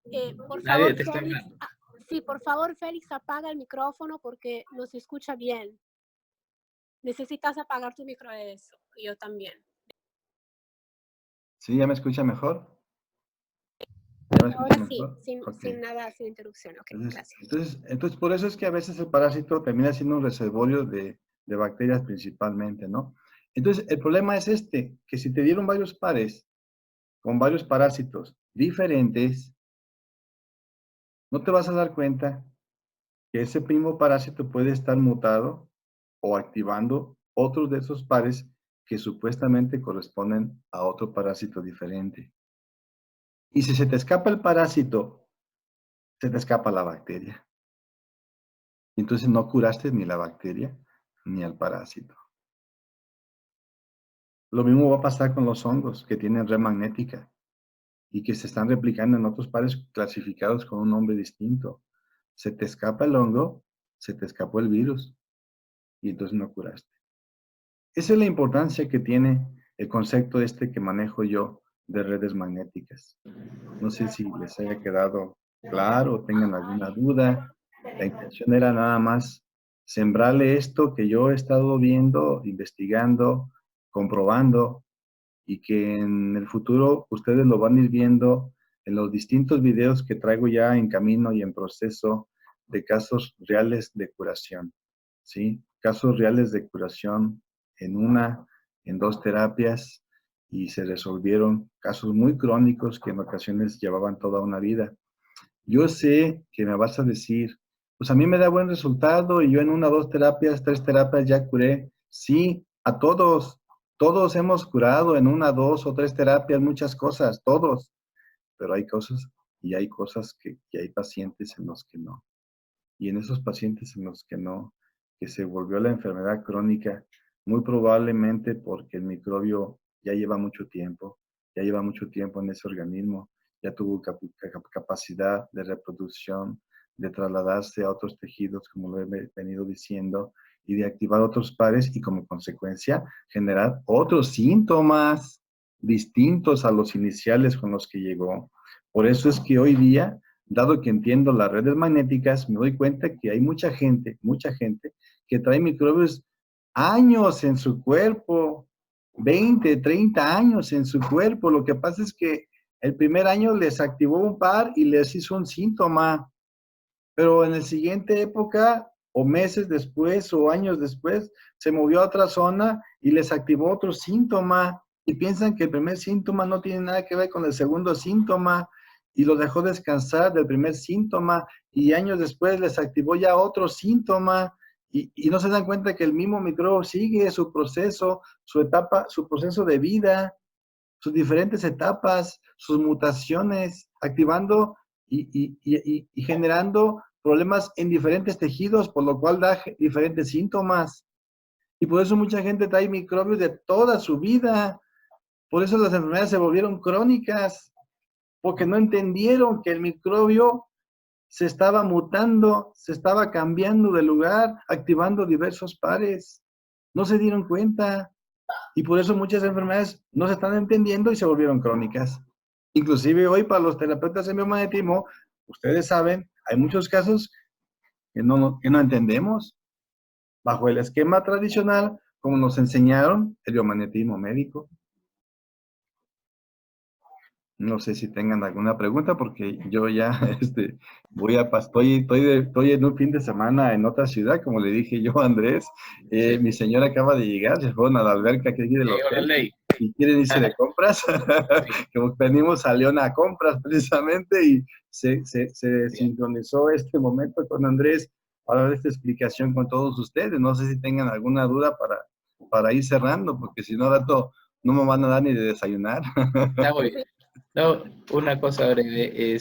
¿Sí? Por favor, Félix, sí, por favor, Félix, apaga el micrófono porque no se escucha bien. Necesitas apagar tu micro de eso. Yo también. ¿Sí? ¿Ya me escucha mejor? ¿Ya me escucha Ahora sí, mejor? sin nada, sin interrupción. Ok, gracias. Entonces, por eso es que a veces el parásito termina siendo un reservorio de bacterias principalmente, ¿no? Entonces, el problema es este, que si te dieron varios pares con varios parásitos diferentes, no te vas a dar cuenta que ese mismo parásito puede estar mutado o activando otros de esos pares que supuestamente corresponden a otro parásito diferente. Y si se te escapa el parásito, se te escapa la bacteria. Entonces no curaste ni la bacteria ni al parásito. Lo mismo va a pasar con los hongos que tienen red magnética y que se están replicando en otros pares clasificados con un nombre distinto. Se te escapa el hongo, se te escapó el virus y entonces no curaste. Esa es la importancia que tiene el concepto este que manejo yo de redes magnéticas. No sé si les haya quedado claro o tengan alguna duda. La intención era nada más sembrarle esto que yo he estado viendo, investigando, comprobando y que en el futuro ustedes lo van a ir viendo en los distintos videos que traigo ya en camino y en proceso de casos reales de curación, ¿sí? Casos reales de curación en dos terapias y se resolvieron casos muy crónicos que en ocasiones llevaban toda una vida. Yo sé que me vas a decir, pues a mí me da buen resultado y yo en una, dos terapias, tres terapias ya curé. Sí, a todos hemos curado en una, dos o tres terapias muchas cosas, todos. Pero hay cosas y hay cosas que hay pacientes en los que no. Y en esos pacientes en los que no, que se volvió la enfermedad crónica, muy probablemente porque el microbio ya lleva mucho tiempo en ese organismo, ya tuvo capacidad de reproducción, de trasladarse a otros tejidos, como lo he venido diciendo, y de activar otros pares y como consecuencia generar otros síntomas. distintos a los iniciales con los que llegó. Por eso es que hoy día, dado que entiendo las redes magnéticas, me doy cuenta que hay mucha gente que trae microbios años en su cuerpo, 20, 30 años en su cuerpo. Lo que pasa es que el primer año les activó un par y les hizo un síntoma, pero en la siguiente época, o meses después, o años después, se movió a otra zona y les activó otro síntoma, y piensan que el primer síntoma no tiene nada que ver con el segundo síntoma, y lo dejó descansar del primer síntoma, y años después les activó ya otro síntoma, y no se dan cuenta que el mismo microbio sigue su proceso, su etapa, su proceso de vida, sus diferentes etapas, sus mutaciones, activando y generando problemas en diferentes tejidos, por lo cual da diferentes síntomas. Y por eso mucha gente trae microbios de toda su vida. Por eso las enfermedades se volvieron crónicas, porque no entendieron que el microbio se estaba mutando, se estaba cambiando de lugar, activando diversos pares. No se dieron cuenta. Y por eso muchas enfermedades no se están entendiendo y se volvieron crónicas. Inclusive hoy para los terapeutas en biomagnetismo, ustedes saben, hay muchos casos que no entendemos bajo el esquema tradicional, como nos enseñaron el biomagnetismo médico. No sé si tengan alguna pregunta, porque yo ya estoy en un fin de semana en otra ciudad, como le dije yo a Andrés. Sí. Mi señora acaba de llegar, se fueron a la alberca que hay del hotel y quieren irse de compras. Como venimos a León a compras precisamente, y se sincronizó este momento con Andrés para dar esta explicación con todos ustedes. No sé si tengan alguna duda para ir cerrando, porque si no, rato no me van a dar ni de desayunar. Está muy bien. No, una cosa breve,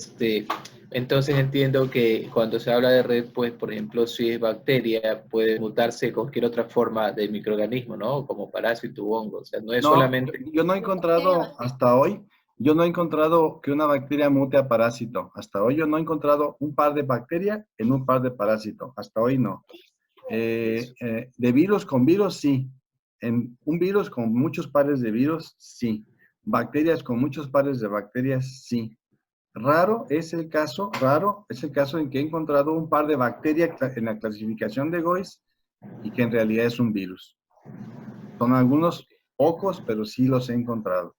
entonces entiendo que cuando se habla de red, pues, por ejemplo, si es bacteria, puede mutarse de cualquier otra forma de microorganismo, ¿no? Como parásito u hongo, o sea, no es solamente... Yo no he encontrado hasta hoy, yo no he encontrado que una bacteria mute a parásito. Hasta hoy yo no he encontrado un par de bacteria en un par de parásito. Hasta hoy no. De virus con virus, sí. En un virus con muchos pares de virus, sí. Bacterias con muchos pares de bacterias, sí. Raro es el caso en que he encontrado un par de bacterias en la clasificación de Gois y que en realidad es un virus. Son algunos pocos, pero sí los he encontrado.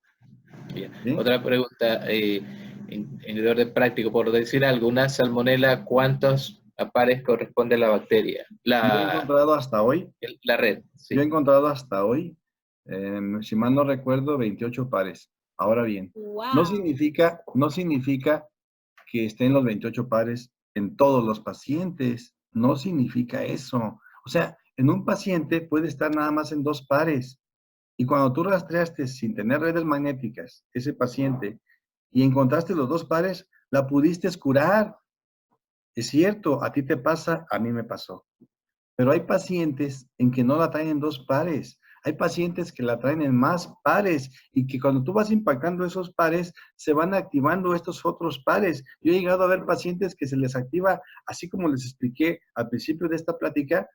Bien. ¿Sí? Otra pregunta, en orden práctico, por decir algo, una salmonela, ¿cuántos pares corresponde a la bacteria? Yo he encontrado hasta hoy. La red. Sí. Yo he encontrado hasta hoy, si mal no recuerdo, 28 pares. Ahora bien, Wow. no significa que estén los 28 pares en todos los pacientes. No significa eso. O sea, en un paciente puede estar nada más en 2 pares. Y cuando tú rastreaste sin tener redes magnéticas ese paciente y encontraste los 2 pares, la pudiste curar. Es cierto, a ti te pasa, a mí me pasó. Pero hay pacientes en que no la traen en 2 pares. Hay pacientes que la traen en más pares y que cuando tú vas impactando esos pares, se van activando estos otros pares. Yo he llegado a ver pacientes que se les activa, así como les expliqué al principio de esta plática,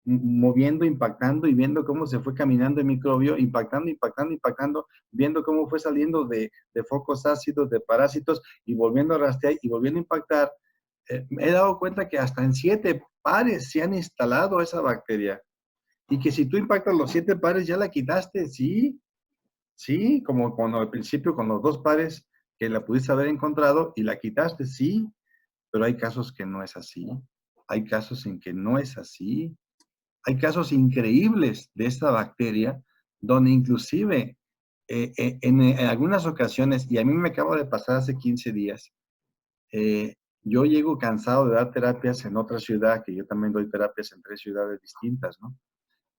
moviendo, impactando y viendo cómo se fue caminando el microbio, impactando, viendo cómo fue saliendo de focos ácidos, de parásitos y volviendo a rastrear y volviendo a impactar. Me he dado cuenta que hasta en 7 pares se han instalado esa bacteria. Y que si tú impactas los 7 pares, ya la quitaste, sí. Sí, como cuando al principio con los 2 pares que la pudiste haber encontrado y la quitaste, sí. Pero hay casos que no es así. Hay casos en que no es así. Hay casos increíbles de esta bacteria donde inclusive en algunas ocasiones, y a mí me acaba de pasar hace 15 días, yo llego cansado de dar terapias en otra ciudad, que yo también doy terapias en 3 ciudades distintas, ¿no?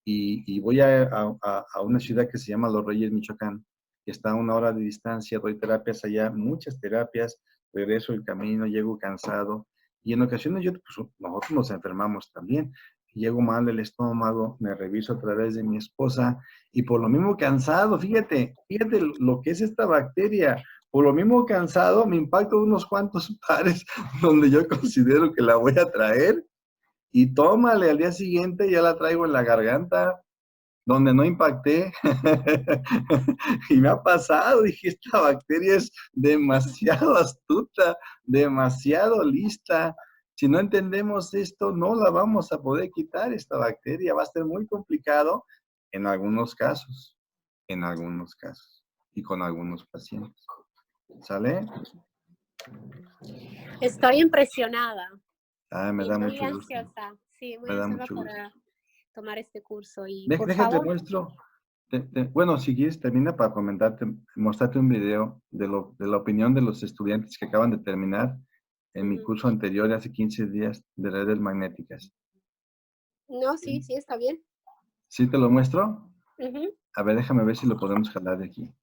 Y voy a una ciudad que se llama Los Reyes, Michoacán, que está a 1 hora de distancia, doy terapias allá, muchas terapias, regreso el camino, llego cansado, y en ocasiones pues, nosotros nos enfermamos también. Llego mal del estómago, me reviso a través de mi esposa, y por lo mismo cansado, fíjate lo que es esta bacteria. Por lo mismo cansado, me impacto unos cuantos pares donde yo considero que la voy a traer y tómale, al día siguiente ya la traigo en la garganta. donde no impacté. Y me ha pasado, dije, esta bacteria es demasiado astuta, demasiado lista. Si no entendemos esto, no la vamos a poder quitar, esta bacteria. Va a ser muy complicado en algunos casos, y con algunos pacientes. ¿Sale? Estoy impresionada Me y da muy mucho gusto. ansiosa. Sí, muy Me da ansiosa mucho gusto. para tomar este curso. Y por Déjate favor, muestro. Bueno, si quieres, termina para mostrarte un video de la opinión de los estudiantes que acaban de terminar en mi curso anterior de hace 15 días de redes magnéticas. no, sí, está bien. ¿Sí te lo muestro? Ujú. A ver, déjame ver si lo podemos jalar de aquí.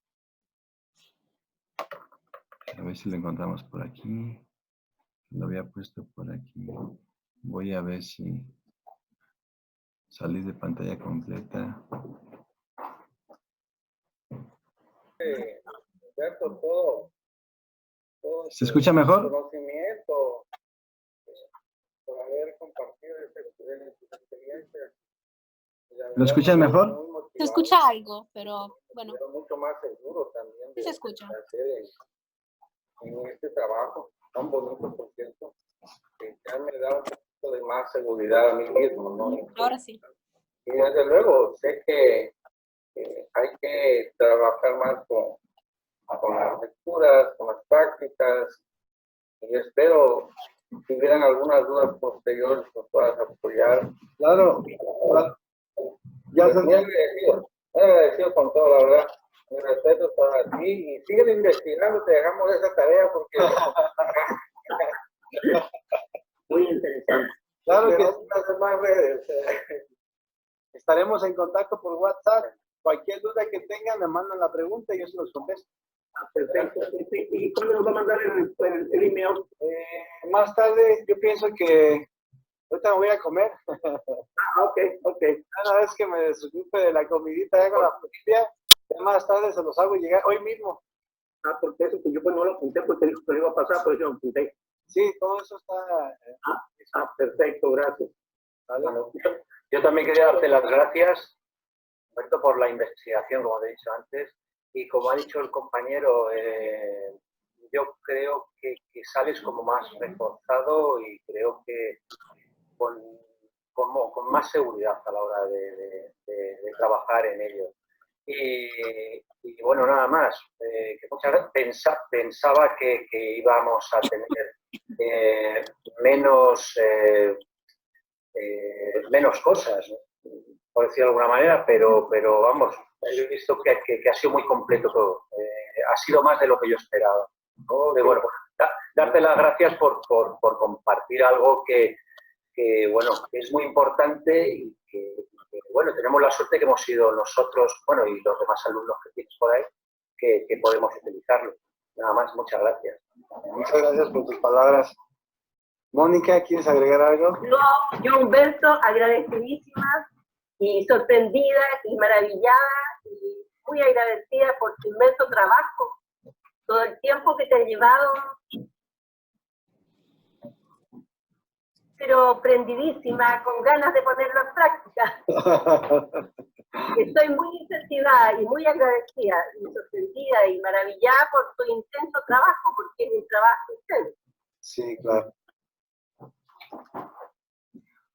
A ver si lo encontramos por aquí. Lo había puesto por aquí. Voy a ver si salí de pantalla completa. ¿Se escucha mejor? Conocimiento por haber compartido esta experiencia. ¿Lo escuchan mejor? Se escucha algo, pero bueno. Pero mucho más seguro también Sí se escucha. hacer en este trabajo tan bonito, por cierto, que ya me da un poquito de más seguridad a mí mismo, ¿no? Ahora sí. Y desde luego sé que hay que trabajar más con las lecturas, con las prácticas, y espero si hubieran algunas dudas posteriores nos puedas apoyar. Claro. Ya muy agradecido con todo, la verdad. Mi respeto para ti y siguen investigando, te dejamos esa tarea porque muy interesante. Claro que hacer más redes. estaremos en contacto por WhatsApp. Cualquier duda que tengan, me mandan la pregunta y yo se los contesto. Perfecto. ¿Y cuándo nos va a mandar el email? Más tarde, yo pienso que ahorita me voy a comer. Ok. Una vez que me desocupe de la comidita ya con la familia, ya más tarde se los hago llegar hoy mismo. Porque eso que yo pues no lo apunté porque dijo que lo iba a pasar, por eso lo apunté. Sí, todo eso está... Perfecto, gracias. ¿vale? Bueno, yo también quería darte las gracias, Roberto, por la investigación, como te he dicho antes, y como ha dicho el compañero, yo creo que sales como más reforzado y creo que con más seguridad a la hora de trabajar en ello. Y bueno, nada más, que muchas veces pensaba que íbamos a tener menos cosas, ¿no? Por decirlo de alguna manera, pero vamos, he visto que ha sido muy completo todo. Ha sido más de lo que yo esperaba, ¿no? Bueno, darte las gracias por compartir algo que bueno, que es muy importante y que, bueno, tenemos la suerte que hemos sido nosotros, bueno, y los demás alumnos que tienes por ahí, que podemos utilizarlo. Nada más, muchas gracias. Muchas gracias por tus palabras. Mónica, ¿quieres agregar algo? No, yo, Humberto, agradecidísima y sorprendida y maravillada y muy agradecida por tu inmenso trabajo, todo el tiempo que te ha llevado, pero prendidísima, con ganas de ponerlo en práctica. Estoy muy incentivada y muy agradecida y sorprendida y maravillada por tu intenso trabajo, porque es un trabajo intenso. Sí, claro.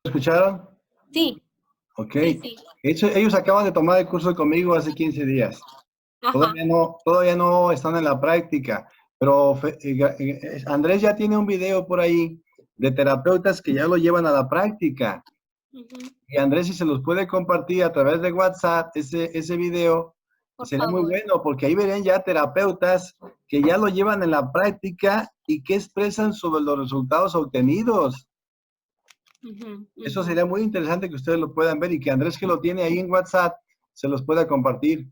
¿Escucharon? Sí. Ok. Sí. Ellos acaban de tomar el curso conmigo hace 15 días. Ajá. Todavía no están en la práctica, pero Andrés ya tiene un video por ahí de terapeutas que ya lo llevan a la práctica. Y Andrés, si se los puede compartir a través de WhatsApp, ese video, sería muy bueno, porque ahí verían ya terapeutas que ya lo llevan en la práctica y que expresan sobre los resultados obtenidos. Eso sería muy interesante que ustedes lo puedan ver y que Andrés, que lo tiene ahí en WhatsApp, se los pueda compartir.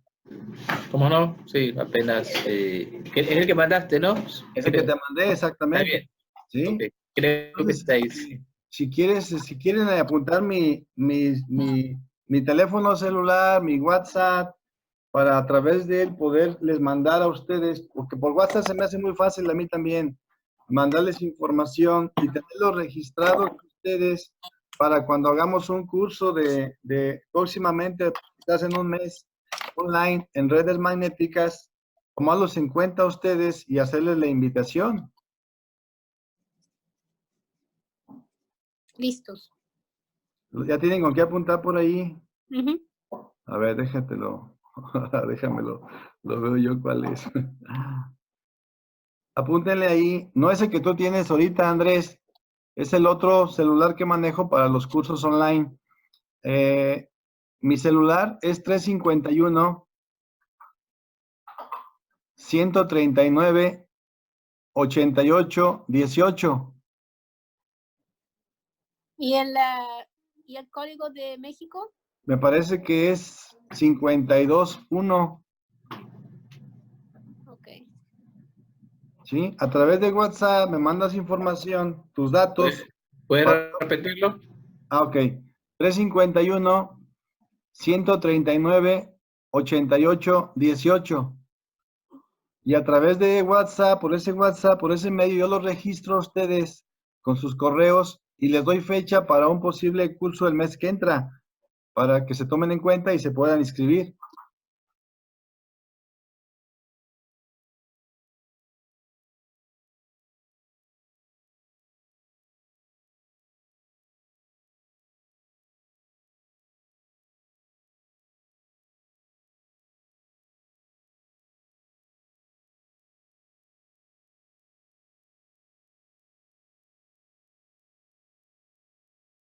¿Cómo no? Sí, apenas. Es el que mandaste, ¿no? Es el que te mandé, exactamente. Está bien. ¿Sí? Okay. Creo que Entonces, estáis. si quieren apuntar mi teléfono celular, mi WhatsApp, para a través de él poderles mandar a ustedes, porque por WhatsApp se me hace muy fácil a mí también, mandarles información y tenerlos registrados ustedes para cuando hagamos un curso próximamente hacen un mes online en redes magnéticas, tomarlos en cuenta a ustedes y hacerles la invitación. Listos. ¿Ya tienen con qué apuntar por ahí? Ujú. A ver, déjamelo. Déjamelo. Lo veo yo cuál es. Apúntenle ahí. No es el que tú tienes ahorita, Andrés. Es el otro celular que manejo para los cursos online. Mi celular es 351 139 88 18. ¿Y el código de México? Me parece que es 521. Ok. ¿Sí? A través de WhatsApp me mandas información, tus datos. ¿Puedes repetirlo? Ok. 351 139 88 18. Y a través de WhatsApp, por ese medio, yo los registro a ustedes con sus correos y les doy fecha para un posible curso el mes que entra, para que se tomen en cuenta y se puedan inscribir.